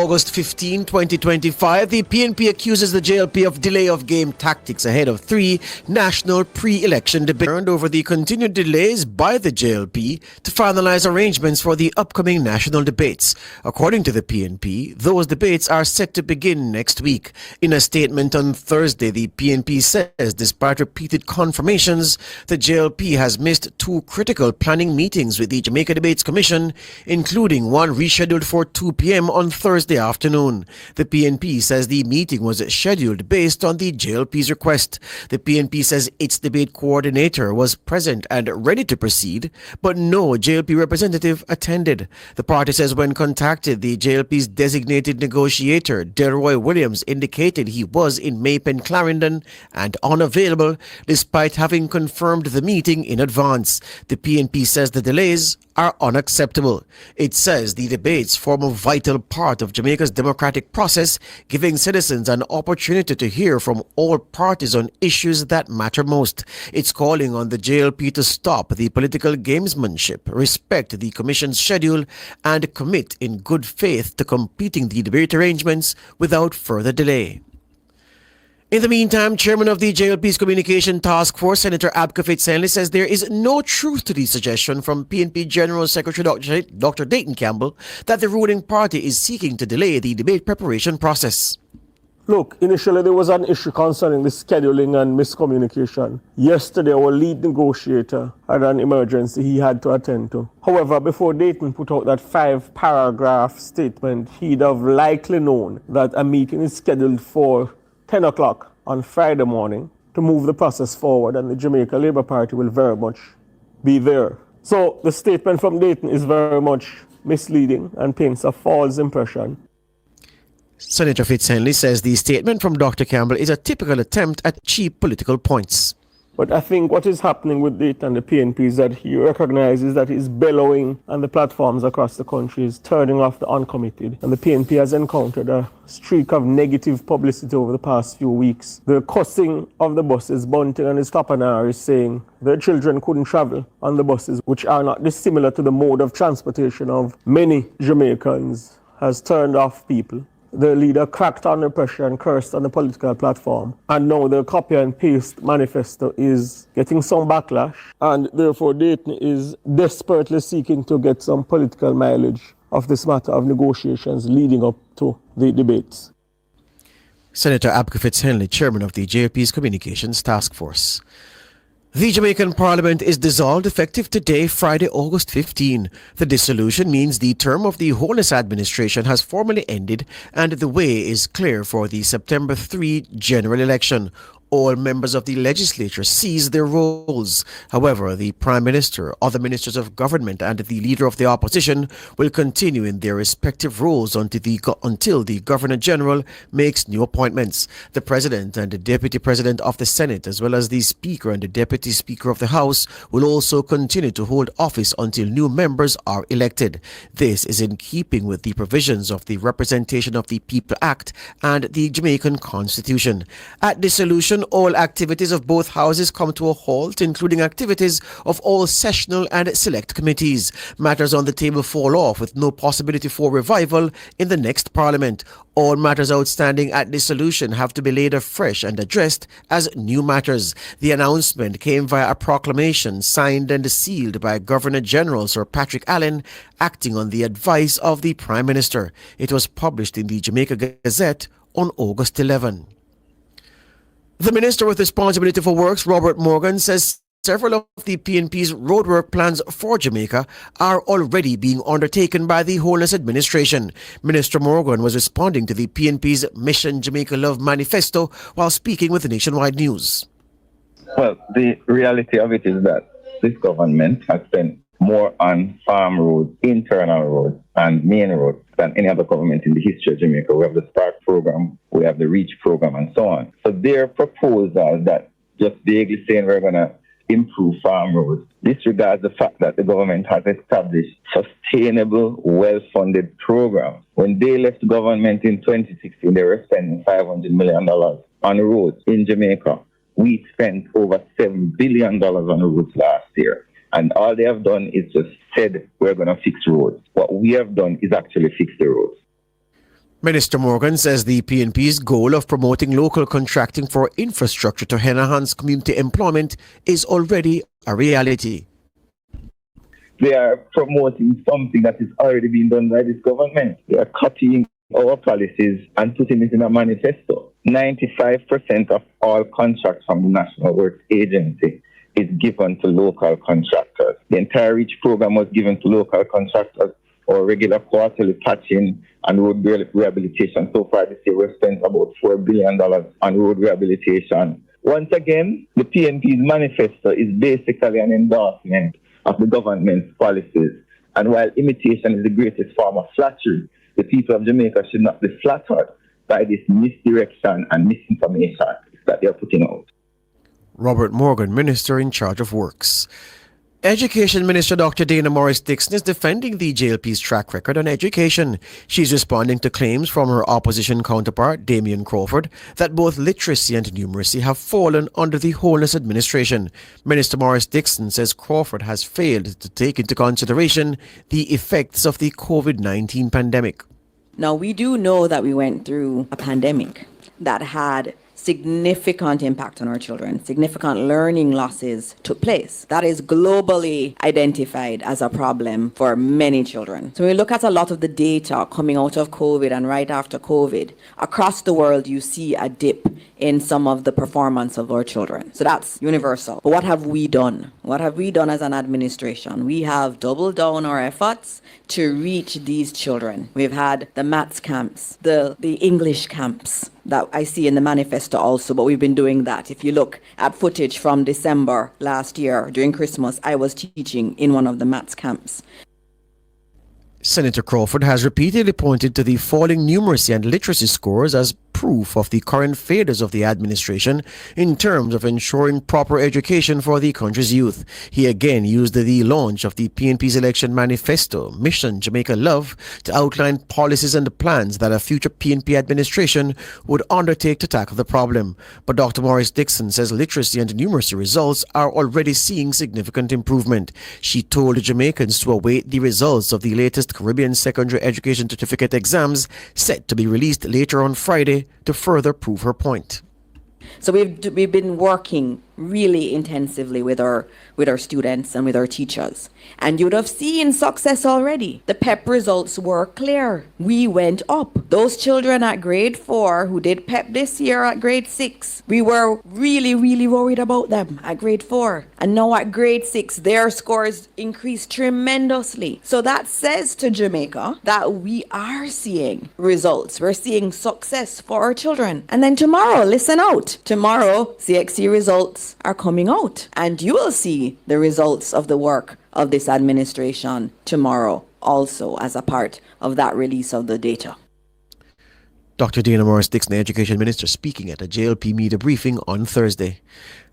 August 15, 2025, the PNP accuses the JLP of delay of game tactics ahead of 3 national pre-election debates over the continued delays by the JLP to finalize arrangements for the upcoming national debates. According to the PNP, those debates are set to begin next week. In a statement on Thursday, the PNP says despite repeated confirmations, the JLP has missed 2 critical planning meetings with the Jamaica Debates Commission, including one rescheduled for 2 p.m. on Thursday afternoon. The PNP says the meeting was scheduled based on the JLP's request. The PNP says its debate coordinator was present and ready to proceed, but no JLP representative attended. The party says when contacted, the JLP's designated negotiator, Delroy Williams, indicated he was in Maypen, Clarendon and unavailable despite having confirmed the meeting in advance. The PNP says the delays are unacceptable. It says the debates form a vital part of Jamaica's democratic process, giving citizens an opportunity to hear from all parties on issues that matter most. It's calling on the JLP to stop the political gamesmanship, respect the Commission's schedule, and commit in good faith to completing the debate arrangements without further delay. In the meantime, Chairman of the JLP's Communication Task Force, Senator Abka Fitz-Henley, says there is no truth to the suggestion from PNP General Secretary Dr. Dayton Campbell that the ruling party is seeking to delay the debate preparation process. Look, initially there was an issue concerning the scheduling and miscommunication. Yesterday, our lead negotiator had an emergency he had to attend to. However, before Dayton put out that 5-paragraph statement, he'd have likely known that a meeting is scheduled for 10 o'clock on Friday morning to move the process forward, and the Jamaica Labour Party will very much be there. So the statement from Dayton is very much misleading and paints a false impression. Senator Fitz-Henley says the statement from Dr. Campbell is a typical attempt at cheap political points. But I think what is happening with Dayton and the PNP is that he recognizes that he's bellowing on the platforms across the country, is turning off the uncommitted. And the PNP has encountered a streak of negative publicity over the past few weeks. The cussing of the buses, Bunting and his Tapanar is saying their children couldn't travel on the buses, which are not dissimilar to the mode of transportation of many Jamaicans, has turned off people. The leader cracked under pressure and cursed on the political platform. And now the copy and paste manifesto is getting some backlash. And therefore Dayton is desperately seeking to get some political mileage of this matter of negotiations leading up to the debates. Senator Abka Fitz-Henley, chairman of the JLP's Communications Task Force. The Jamaican Parliament is dissolved effective today, Friday, August 15. The dissolution means the term of the Holness administration has formally ended and the way is clear for the September 3 general election. All members of the legislature seize their roles. However, the Prime Minister, other ministers of government and the Leader of the Opposition will continue in their respective roles until the Governor-General makes new appointments. The President and the Deputy President of the Senate, as well as the Speaker and the Deputy Speaker of the House, will also continue to hold office until new members are elected. This is in keeping with the provisions of the Representation of the People Act and the Jamaican Constitution. At dissolution, all activities of both houses come to a halt, including activities of all sessional and select committees. Matters on the table fall off with no possibility for revival in the next parliament. All matters outstanding at dissolution have to be laid afresh and addressed as new matters. The announcement came via a proclamation signed and sealed by Governor-General Sir Patrick Allen, acting on the advice of the Prime Minister. It was published in the Jamaica Gazette on August 11. The Minister with Responsibility for Works, Robert Morgan, says several of the PNP's roadwork plans for Jamaica are already being undertaken by the Holness administration. Minister Morgan was responding to the PNP's Mission Jamaica Love manifesto while speaking with Nationwide News. Well, the reality of it is that this government has spent more on farm roads, internal roads, and main roads than any other government in the history of Jamaica. We have the Spark program, we have the REACH program, and so on. So their proposal that just vaguely saying we're going to improve farm roads disregards the fact that the government has established sustainable, well-funded programs. When they left government in 2016, they were spending $500 million on roads in Jamaica. We spent over $7 billion on roads last year. And all they have done is just said, we're going to fix roads. What we have done is actually fix the roads. Minister Morgan says the PNP's goal of promoting local contracting for infrastructure to enhance community employment is already a reality. They are promoting something that is already being done by this government. They are copying our policies and putting it in a manifesto. 95% of all contracts from the National Works Agency is given to local contractors. The entire REACH program was given to local contractors, or regular quarterly patching and road rehabilitation. So far this year, we've spent about $4 billion on road rehabilitation. Once again, the PNP's manifesto is basically an endorsement of the government's policies. And while imitation is the greatest form of flattery, the people of Jamaica should not be flattered by this misdirection and misinformation that they are putting out. Robert Morgan, Minister in charge of Works. Education Minister Dr. Dana Morris-Dixon is defending the JLP's track record on education. She's responding to claims from her opposition counterpart, Damian Crawford, that both literacy and numeracy have fallen under the Holness administration. Minister Morris-Dixon says Crawford has failed to take into consideration the effects of the COVID-19 pandemic. Now, we do know that we went through a pandemic that had significant impact on our children. Significant learning losses took place. That is globally identified as a problem for many children. So when we look at a lot of the data coming out of COVID and right after COVID, across the world you see a dip in some of the performance of our children. So that's universal. But what have we done? What have we done as an administration? We have doubled down our efforts to reach these children. We've had the maths camps, the English camps that I see in the manifesto also, but we've been doing that. If you look at footage from December last year, during Christmas, I was teaching in one of the maths camps. Senator Crawford has repeatedly pointed to the falling numeracy and literacy scores as proof of the current failures of the administration in terms of ensuring proper education for the country's youth. He again used the launch of the PNP's election manifesto, Mission Jamaica Love, to outline policies and plans that a future PNP administration would undertake to tackle the problem. But Dr. Morris-Dixon says literacy and numeracy results are already seeing significant improvement. She told Jamaicans to await the results of the latest Caribbean Secondary Education Certificate exams set to be released later on Friday to further prove her point. So we've been working really intensively with our students and with our teachers. And you would have seen success already. The PEP results were clear. We went up. Those children at grade 4 who did PEP this year at grade 6, we were really, really worried about them at grade 4. And now at grade 6, their scores increased tremendously. So that says to Jamaica that we are seeing results. We're seeing success for our children. And then tomorrow, listen out. Tomorrow, CXC results are coming out, and you will see the results of the work of this administration tomorrow, also as a part of that release of the data. Dr. Dana Morris-Dixon, the Education Minister, speaking at a JLP media briefing on Thursday.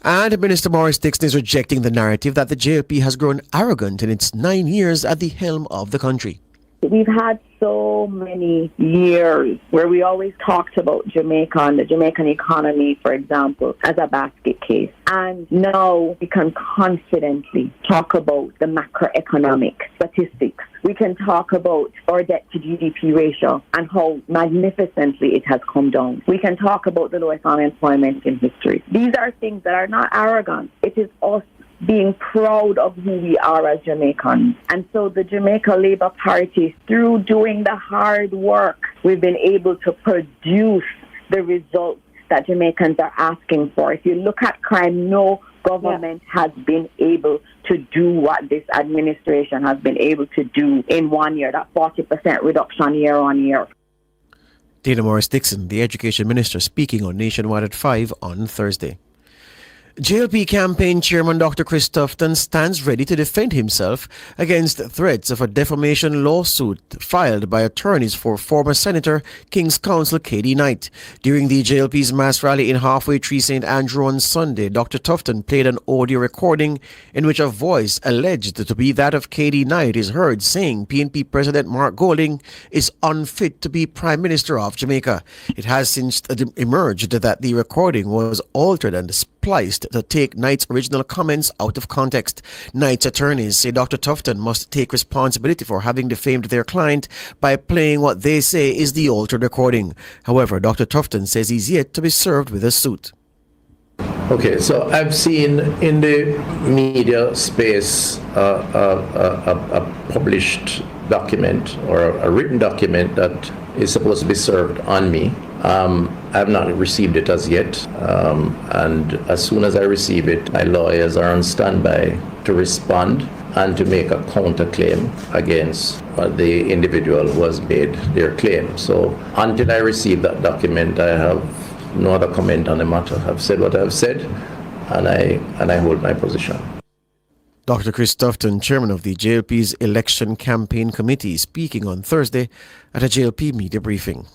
And Minister Morris-Dixon is rejecting the narrative that the JLP has grown arrogant in its 9 years at the helm of the country. We've had so many years where we always talked about Jamaica and the Jamaican economy, for example, as a basket case. And now we can confidently talk about the macroeconomic statistics. We can talk about our debt to GDP ratio and how magnificently it has come down. We can talk about the lowest unemployment in history. These are things that are not arrogant. It is us being proud of who we are as Jamaicans. And so the Jamaica Labour Party, through doing the hard work, we've been able to produce the results that Jamaicans are asking for. If you look at crime, no government has been able to do what this administration has been able to do in 1 year, that 40% reduction year on year. Dana Morris-Dixon, the Education Minister, speaking on Nationwide at 5 on Thursday. JLP campaign chairman Dr. Chris Tufton stands ready to defend himself against threats of a defamation lawsuit filed by attorneys for former Senator King's Counsel K.D. Knight. During the JLP's mass rally in Halfway Tree St. Andrew on Sunday, Dr. Tufton played an audio recording in which a voice alleged to be that of K.D. Knight is heard saying PNP President Mark Golding is unfit to be Prime Minister of Jamaica. It has since emerged that the recording was altered and pliced to take Knight's original comments out of context. Knight's attorneys say Dr. Tufton must take responsibility for having defamed their client by playing what they say is the altered recording. However, Dr. Tufton says he's yet to be served with a suit. Okay, so I've seen in the media space a published document or a written document that is supposed to be served on me. I have not received it as yet, and as soon as I receive it, my lawyers are on standby to respond and to make a counterclaim against the individual who has made their claim. So until I receive that document, I have no other comment on the matter. I've said what I've said, and I hold my position. Dr. Chris Tufton, chairman of the JLP's Election Campaign Committee, speaking on Thursday at a JLP media briefing.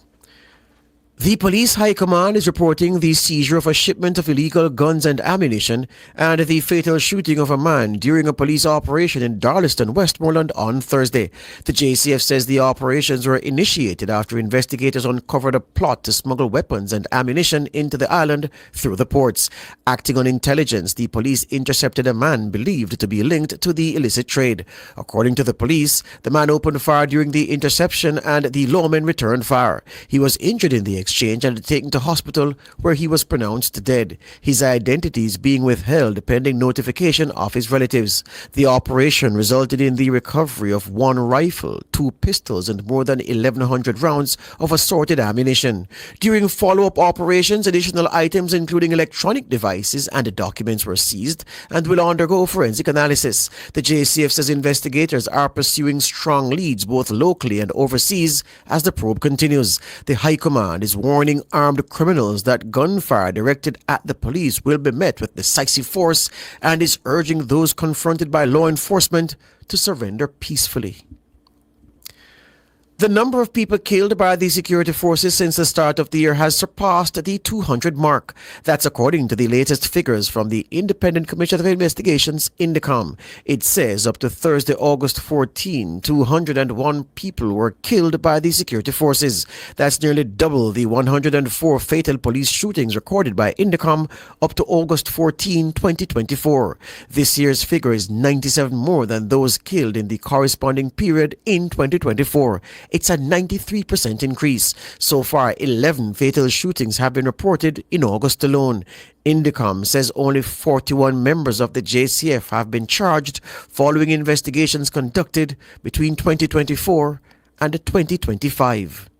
The police high command is reporting the seizure of a shipment of illegal guns and ammunition and the fatal shooting of a man during a police operation in Darlaston, Westmoreland on Thursday. The JCF says the operations were initiated after investigators uncovered a plot to smuggle weapons and ammunition into the island through the ports. Acting on intelligence, the police intercepted a man believed to be linked to the illicit trade. According to the police, the man opened fire during the interception and the lawman returned fire. He was injured in the exchange and taken to hospital where he was pronounced dead. His identity is being withheld pending notification of his relatives. The operation resulted in the recovery of one rifle, 2 pistols and more than 1,100 rounds of assorted ammunition. During follow-up operations, additional items including electronic devices and documents were seized and will undergo forensic analysis. The JCF says investigators are pursuing strong leads both locally and overseas as the probe continues. The High Command is warning armed criminals that gunfire directed at the police will be met with decisive force and is urging those confronted by law enforcement to surrender peacefully. The number of people killed by the security forces since the start of the year has surpassed the 200 mark. That's according to the latest figures from the Independent Commission of Investigations, INDECOM. It says up to Thursday, August 14, 201 people were killed by the security forces. That's nearly double the 104 fatal police shootings recorded by INDECOM up to August 14, 2024. This year's figure is 97 more than those killed in the corresponding period in 2024. It's a 93% increase. So far, 11 fatal shootings have been reported in August alone. INDECOM says only 41 members of the JCF have been charged following investigations conducted between 2024 and 2025.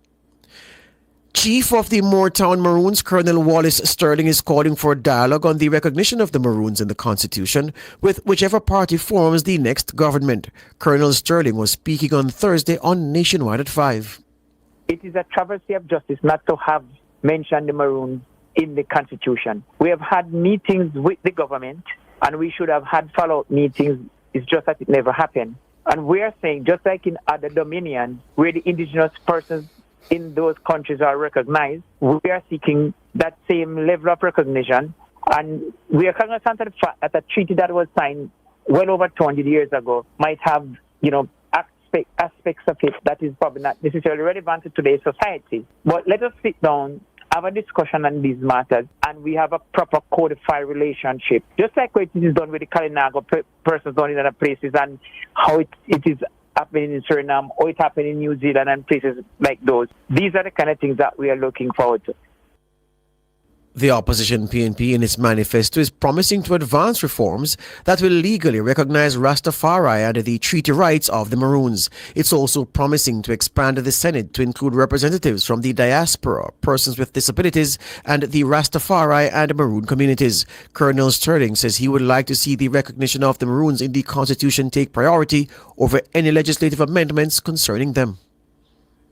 Chief of the Moortown Maroons, Colonel Wallace Sterling, is calling for a dialogue on the recognition of the Maroons in the Constitution with whichever party forms the next government. Colonel Sterling was speaking on Thursday on Nationwide at 5. It is a travesty of justice not to have mentioned the Maroons in the Constitution. We have had meetings with the government, and we should have had follow-up meetings. It's just that it never happened. And we are saying, just like in other dominions, where the indigenous persons in those countries are recognized, we are seeking that same level of recognition. And we are cognizant of the fact that a treaty that was signed well over 200 years ago might have, aspects of it that is probably not necessarily relevant to today's society. But let us sit down, have a discussion on these matters, and we have a proper codified relationship. Just like what it is done with the Kalinago persons down in other places and how it is happening in Suriname, or it happened in New Zealand and places like those. These are the kind of things that we are looking forward to. The opposition PNP in its manifesto is promising to advance reforms that will legally recognize Rastafari and the treaty rights of the Maroons. It's also promising to expand the Senate to include representatives from the diaspora, persons with disabilities, and the Rastafari and Maroon communities. Colonel Sterling says he would like to see the recognition of the Maroons in the Constitution take priority over any legislative amendments concerning them.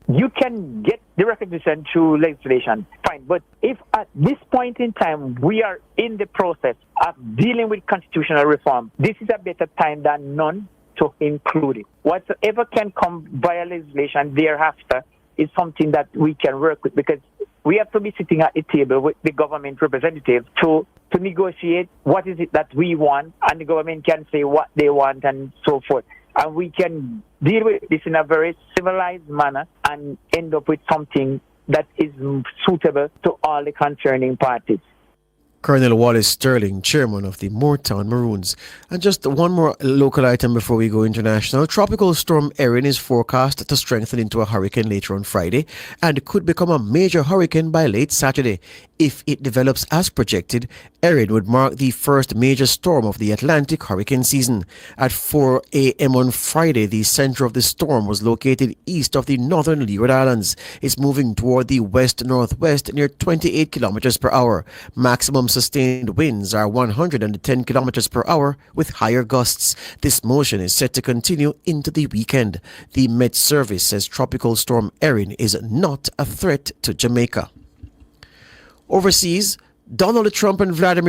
You can get the recognition through legislation, fine. But if at this point in time we are in the process of dealing with constitutional reform, this is a better time than none to include it. Whatever can come via legislation thereafter is something that we can work with, because we have to be sitting at the table with the government representative to negotiate what is it that we want, and the government can say what they want and so forth. And we can deal with this in a very civilized manner and end up with something that is suitable to all the concerning parties. Colonel Wallace Sterling, chairman of the Moortown Maroons. And just one more local item before we go international. Tropical storm Erin is forecast to strengthen into a hurricane later on Friday and could become a major hurricane by late Saturday. If it develops as projected, Erin would mark the first major storm of the Atlantic hurricane season. At 4 a.m. on Friday, the center of the storm was located east of the northern Leeward Islands. It's moving toward the west-northwest near 28 kilometers per hour. Maximum sustained winds are 110 kilometers per hour with higher gusts. This motion is set to continue into the weekend. The Met Service says Tropical Storm Erin is not a threat to Jamaica. Overseas, Donald Trump and Vladimir